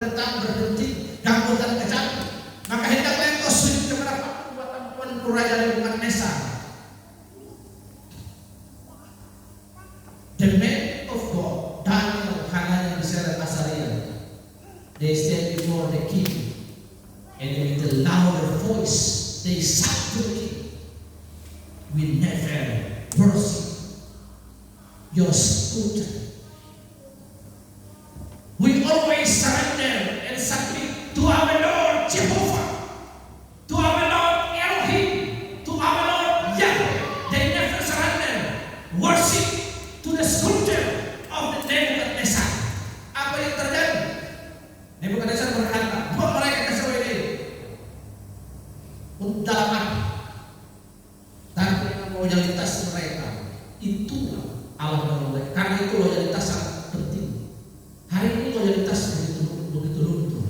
tentang berhenti ganggu dan kejam, maka hendaklah engkau sujud kepada kekuatan Tuhan Raja Nebukadneza. The men of God, Daniel, Hananiah, Mishael, and Azariah, they stand before the king, and with a louder voice they shout to the king, "We never worship your sculpture. We always surrender and submit to our Lord Jehovah, to our Lord Elohim, to our Lord Yahweh." They never surrender worship to the sculpture of the Nebukadnezar. Apa yang terjadi? Nebukadnezar berkata, "Buat mereka ke ini untuk dalam hati, tapi loyalitas mereka itulah Allah mereka. Karena itu loyalitas sangat penting. Hari ini loyalitas begitu luntur.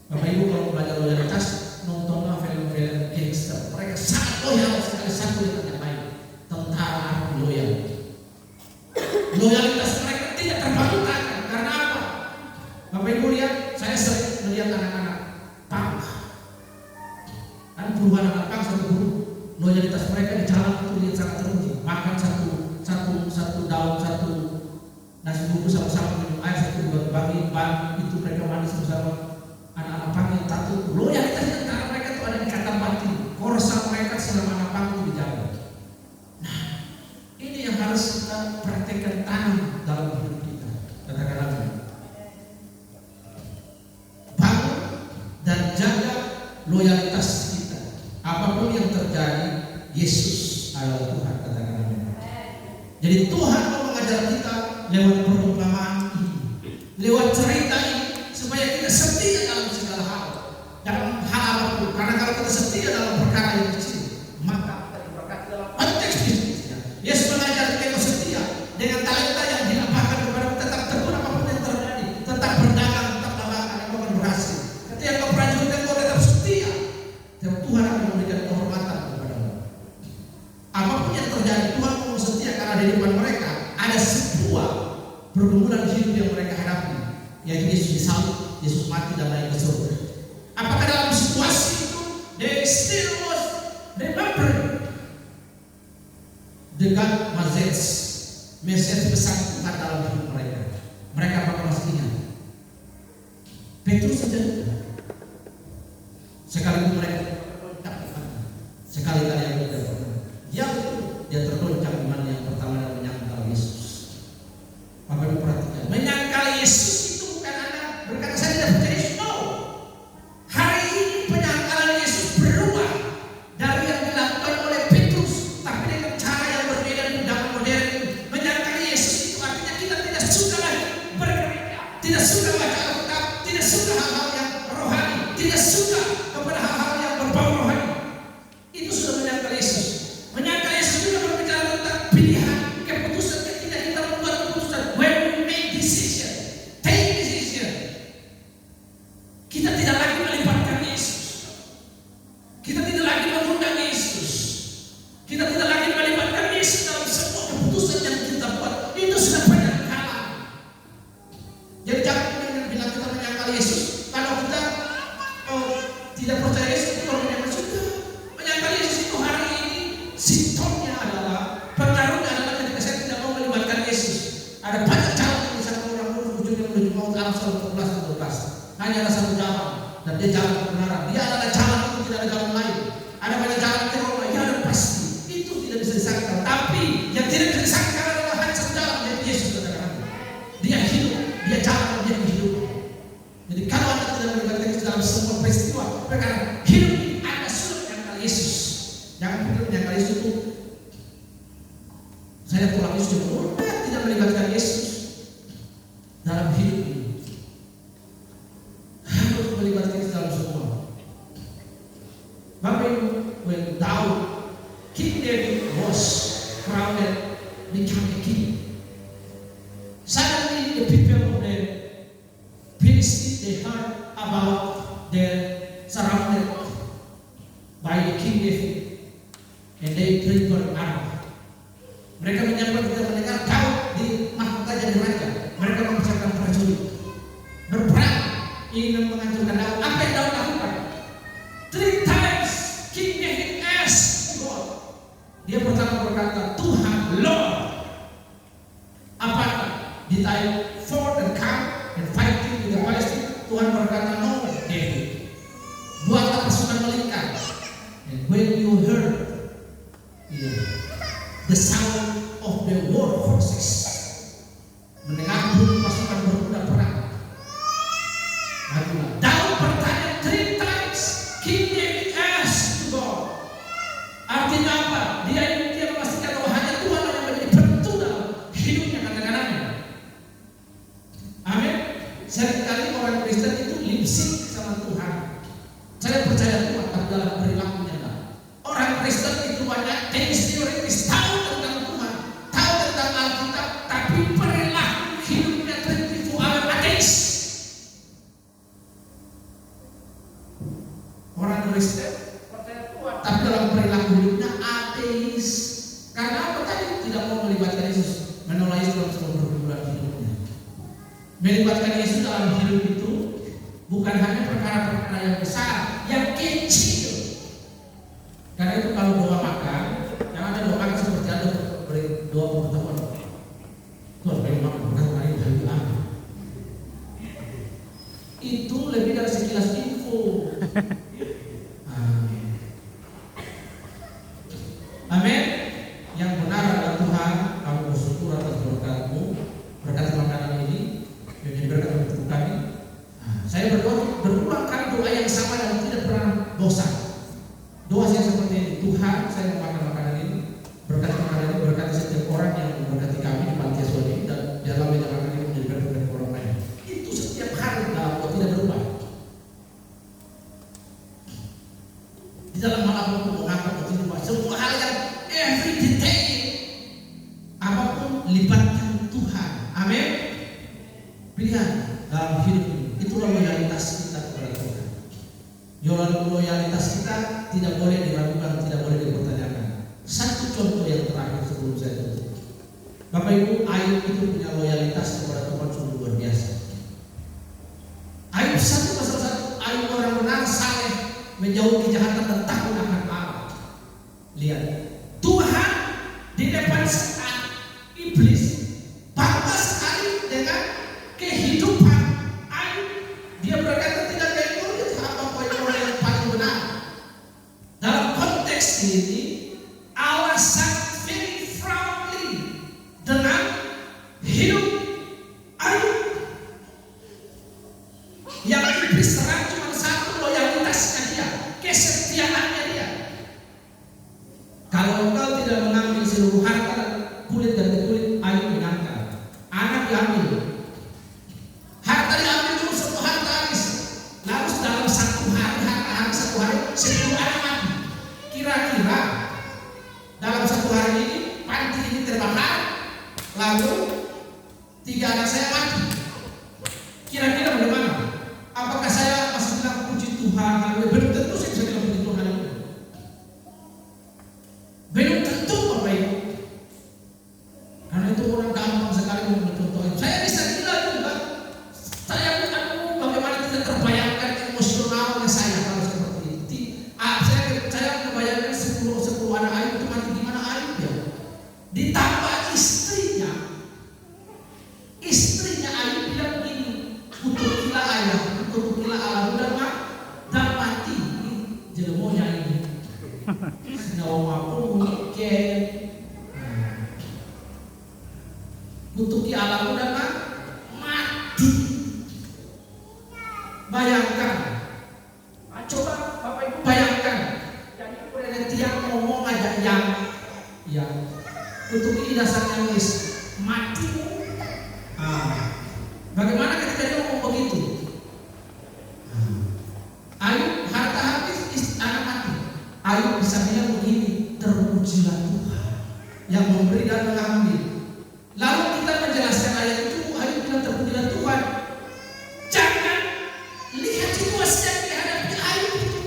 Bapak Ibu kalau belajar loyalitas, nontonlah film-film gangster. Mereka sangat loyal sekali, satu yang baik. Tentara api loyal. Loyalitas mereka tidak terbantahkan. Karena apa? Bapak Ibu lihat, saya sering melihat anak-anak punk. Kan perubahan anak punk satu guru. Loyalitas mereka di jalan itu lihat sangat teruji. Makan satu daun, satu nasi bungkus sama-sama, minum air satu bagi itu mereka mandi sama-sama. Anak-anak punk yang tahu loyalitas antara mereka itu ada ikatan batin. Korsa mereka selama anak punk itu dijaga. Nah, ini yang harus kita praktekkan, tanam dalam hidup kita. Katakan amin. Bangun dan jaga loyalitas kita. Apapun yang terjadi, Yesus adalah Tuhan. Katakan amin. Jadi Tuhan mau mengajar kita lewat perumpamaan ini, lewat cerita ini, supaya kita setia dalam segala hal, dalam hal apapun. Karena kalau kita setia dalam perkara yang kecil, maka kita diberkati dalam konteks bisnisnya. Yesus mengajar kita setia dengan talenta yang dilapangkan kepada kita, tetap tekun apapun yang terjadi, tetap berdagang, tetap dagangan, engkau akan berhasil. Ketika engkau prajurit, engkau tetap setia, dan Tuhan akan memberikan kehormatan kepadamu. Apapun yang terjadi, Tuhan mau setia karena di depan mereka ada sebuah pergumulan hidup yang mereka hadapi, yaitu Yesus disalib, Yesus mati dan naik ke surga. Apakah dalam situasi itu they still was remembering the God message besar Tuhan dalam hidup mereka? Mereka apakah masih ingat? Petrus saja sekalipun mereka tergoncang iman, sekali-kali yang tidak pernah. Dia tergoncang iman yang pertama dan menyangkal Yesus. Bapak Ibu perhatikan, menyangkal Yesus itu bukan Anda berkata saya tidak percaya Yesus. No. Hari ini penyangkalan Yesus berubah dari yang dilakukan oleh Petrus, tapi dengan cara yang berbeda di zaman modern. Menyangkal Yesus itu artinya kita tidak suka lagi bergereja, tidak suka baca Alkitab, tidak suka hal-hal yang rohani, tidak suka kepada hal-hal yang berbau rohani. Itu sudah menyangkal Yesus. Menyangkal Yesus juga berbicara tentang pilihan, keputusan ketika kita membuat keputusan. When we make decision, take decision, kita tidak lagi melibatkan Yesus, kita tidak lagi mengundang Yesus, kita tidak lagi melibatkan Yesus dalam semua keputusan yang kita buat. Itu sudah penyangkalan. Jadi jangan bilang kita menyangkal Yesus kalau kita tidak percaya Yesus. Itu kalau menyangkal Yesus itu hari ini simptomnya adalah, pengaruhnya adalah ketika saya tidak mau melibatkan Yesus. Ada banyak jalan yang bisa orang ujungnya menuju maut. Alam 11:12. Hanya ada satu jalan, dan dia jalan kebenaran. Dia adalah jalan itu, tidak ada jalan lain. Ada banyak jalan ke Roma, ya ada pasti. Itu tidak bisa disangkal. Tapi yang tidak bisa disangkal adalah hanya satu jalan, yaitu Yesus. Dia hidup, dia jalan, dia hidup. Jadi kalau Anda tidak melibatkan Yesus dalam semua peristiwa perkara hidup ini, Anda sudah menyangkal Yesus. Jangan pikir menyangkal Yesus itu saya pulang Yesus juga. Tidak melibatkan Yesus dalam hidup ini. Harus melibatkan Yesus dalam semua. Bapak Ibu, when Daud, King David was crowned, become a king. Suddenly the people of the Philistines, they heard about the surrounded by the King David, and they prepared army. Mereka menyambut kita mendengar Daud di mahkota jadi raja. Mereka mempersiapkan prajurit berperang ingin keinginan menghancurkan Daud. Apa yang Daud lakukan? 3 times King David asked God. Dia pertama berkata, Tuhan, Lord. Apakah di time for the camp and fighting with the Palestine, Tuhan berkata, no, David. Buatlah pasukan melingkar. And when you heard the sound of the war horses, mendengar bunyi pasukan berkuda perang, Daud bertanya 3 times, King David asked to God. Artinya apa? Dia memastikan bahwa hanya Tuhan yang menjadi penentu dalam hidupnya kadang-kadangnya. Amin. Seringkali orang Kristen itu lip sync sama Tuhan. Saya percaya Tuhan dalam perilakunya. Orang Kristen itu banyak teoris, tahu tentang Tuhan, tahu tentang Alkitab, tapi perilaku hidupnya 24 hour ateis. Orang Kristen percaya Tuhan, tapi dalam perilaku hidupnya ateis. Karena apa tadi? Tidak mau melibatkan Yesus, menolak Yesus dalam seluruh pergumulan hidupnya. Melibatkan Yesus dalam hidup itu bukan hanya perkara-perkara yang besar, yang kecil. Karena itu kalau doa makan, yang ada doa makan seperti ada doa pengetahuan. Tuhan pengen makan, bukan hari itu apa? Itu lebih dari sekilas info. Amin. Yang benar adalah Tuhan, kamu bersyukur atas berkat-Mu, berkat makanan ini, yang berkat untuk kami. Saya berdoa berulang kali doa yang sama dan tidak pernah bosan. Doa saya seperti ini, Tuhan, saya mau makan makanan ini, berkati makanan ini, berkati setiap orang yang memberkati kami di panti asuhan ini, dan dalam meja makan ini menjadi berkat bagi orang lain. Itu setiap hari dalam doa tidak berubah. Di dalam hal apapun mengapa tidak berubah. Semua hal yang every detail, apapun libatkan Tuhan. Amin. Pilihan dalam hidup ini, itulah loyalitas kita kepada Tuhan. Loyalitas kita tidak boleh diragukan, tidak boleh dipertanyakan. Satu contoh yang terakhir sebelum saya tutup. Bapak Ibu, Ayub itu punya loyalitas kepada Tuhan sungguh luar biasa. Ayub 1:1, Ayub orang benar, saleh, menjauhi kejahatan dan takut akan Allah. Lihat, Tuhan di depan setan, iblis bangga sekali dengan kehidupan Ayub. Dia berkata tidak kayak yang paling benar. Dalam konteks ini Allah sangat very friendly dengan hidup Ayub. Yang iblis serang cuma satu, loyalitasnya dia, kesetiaannya dia. Kalau engkau tidak mengambil seluruh harta kulit dan kulit Ayub menangkap, anak diambil, harta diambil dulu, semua harta habis. Lalu dalam satu hari, satu hari 10 anak mati. Kira-kira dalam satu hari ini panti ini terbakar, lalu 3 anak saya mati. Kira-kira bagaimana? Apakah saya masih bilang puji Tuhan? Belum tentu saya bisa bilang puji Tuhan. Belum tentu Bapak Ibu. Karena itu orang gampang sekali mencontohkan. Saya bisa bilang juga, saya bagaimana tidak terbayangkan emosionalnya saya kalau seperti itu. Saya membayangkan 10 anak Ayub itu mati gimana Ayub ya. Ditambah istrinya Ayub bilang begini, kutukilah ayah, kutukilah Allah dan mati. Jeremonya ini. Senyawa aku mungkin kutuki Allah dan mati. Bayangkan, coba Bapak Ibu bayangkan, jadi ada tiang ngomong aja yang kutuki dasarnya nulis mati. Bagaimana ketika dia ngomong begitu? Ayub harta habis, anak mati. Ayub bisa bilang begini, terpujilah Tuhan yang memberi dan mengambil. Lalu kita menjelaskan ayat itu, Ayub bilang terpujilah Tuhan. Jangan lihat situasi yang dihadapi Ayub itu.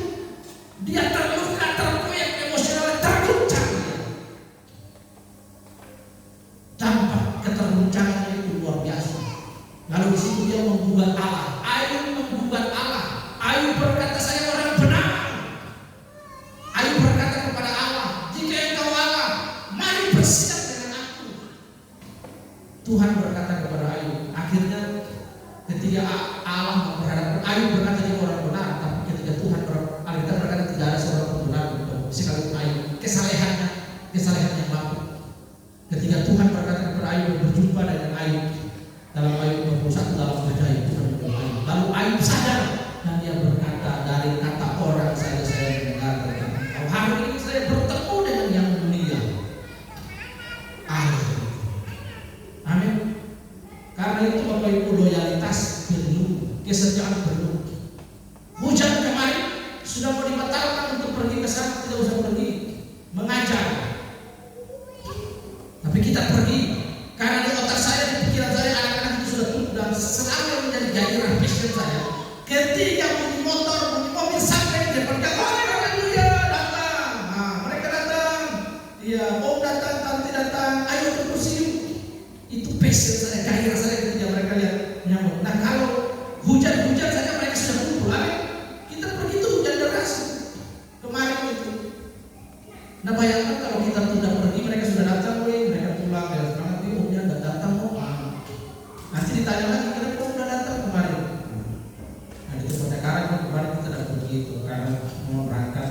Dia terluka, terkoyak, emosional, terguncang. Dampak keterguncangannya itu luar biasa. Lalu di situ dia menggugat Allah. Ayub menggugat Allah. dan dia berkata, dari kata orang saja saya mendengar tentang engkau. Hari ini saya bertemu dengan yang mulia Allah. Amin. Karena itu Bapak Ibu, loyalitas perlu, kesetiaan perlu. Hujan kemarin sudah mau dibatalkan untuk pergi ke sana, tidak usah pergi mengajar. Tapi kita pergi karena di otak saya, di pikiran saya, anak-anak itu sudah tumbuh dan selalu menjadi gairah passion saya. Ketika bunyi motor, bunyi mobil sampai di depan kantor, haleluya, datang. Nah, mereka datang. Iya, om datang, tante datang, ayo ke kursi. Itu passion saya, gairah saya ketika mereka lihat menyambut. Nah, kalau hujan-hujan saja mereka sudah kumpul. Amin. Kita pergi itu hujan deras kemarin itu. Nah, bayangkan kalau kita sudah pergi, mereka sudah datang, mereka pulang dan semangat, omnya sudah datang kok. Nanti ditanya lagi, kenapa om sudah datang kemarin? Nah, di tempat sekarang kemarin kita tidak begitu karena mau berangkat.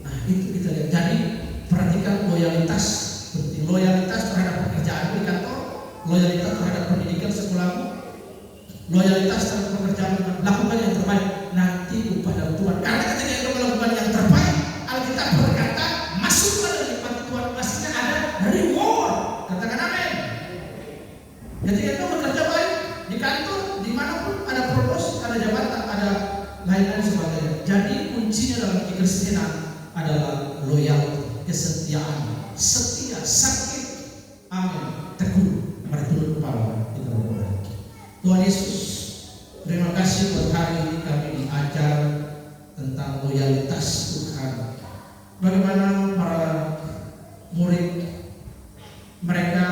Nah, itu kita lihat. Jadi perhatikan loyalitas, seperti loyalitas terhadap pekerjaan di kantor, loyalitas terhadap pendidikan sekolahmu, loyalitas terhadap pekerjaan, lakukan yang terbaik, nanti upah dari Tuhan. Karena ketika kita melakukan yang terbaik, Alkitab berkata masuklah dalam nikmat Tuhan, pastinya ada reward. Katakan amin. Ketika kita bekerja baik di kantor, dimanapun ada promosi, ada jabatan, ada lain-lain sebagainya. Jadi kuncinya dalam kekristenan adalah loyal, kesetiaan, setia, sakit, amin, teguh, bertunduk kepala. Kita berdoa. Tuhan Yesus, terima kasih buat hari ini kami diajar tentang loyalitas Tuhan. Bagaimana para murid mereka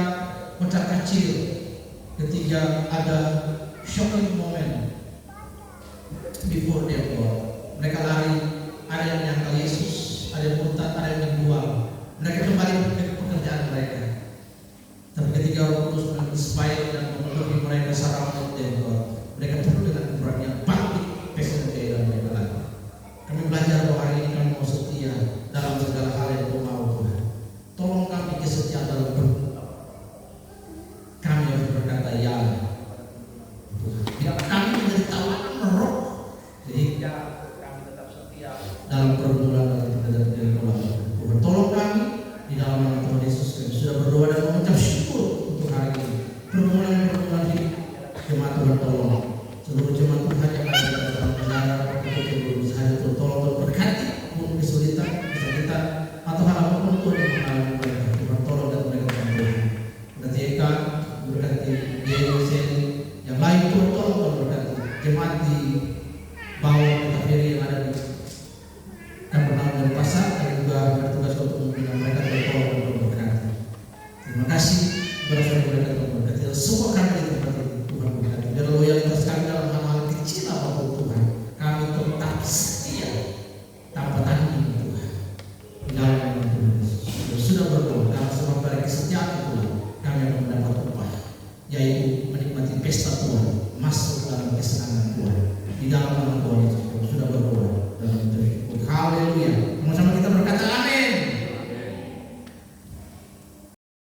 kocak kecil ketika ada shocking moment before their God. Mereka lari, ada yang menyangkal Yesus, ada yang murtad, ada yang menjual. Mereka kembali ke pekerjaan mereka. Tapi ketika Roh Kudus menginspire dan memenuhi mereka secara God, mereka penuh dengan keberanian bangkit passion dalam mereka lagi. Kami belajar bahwa hari ini kami mau setia dalam segala hal yang Kau mau Tuhan. Tolong kami kesetiaan dalam berdoa. Kami harus berkata ya Tuhan. Biar kami menjadi tawanan roh sehingga kami tetap setia dalam pergumulan dan pekerjaan Tuhan. Tolong kami di dalam nama Tuhan Yesus. Kami sudah berdoa dan mengucap syukur untuk hari ini. Pergumulan hidup jemaat Tuhan tolong. Seluruh jemaat Tuhan yang ada di dalam penjara, untuk berusaha Tuhan tolong berkati, pun kesulitan atau hal apapun Tuhan yang mengalami mereka. Tuhan tolong dan mereka Tuhan. Berkati Eka, berkati Diego, Seni, yang lain Tuhan tolong berkati. Jemaat di bawah Kaveri yang ada di Kampung dan Pasar dan juga bertugas untuk membina mereka Tuhan tolong berkati. Terima kasih kepada saudara mereka Tuhan berkati. Semua kami di tempat ini Tuhan berkati. Dan loyalitas kami dalam hal-hal kecil apapun Tuhan, kami tetap setia tanpa tanding Tuhan. Di dalam nama Tuhan Yesus sudah berdoa dalam sebab dari kesetiaan Tuhan kami akan mendapat upah, yaitu menikmati pesta Tuhan, masuk dalam kesenangan Tuhan. Di dalam nama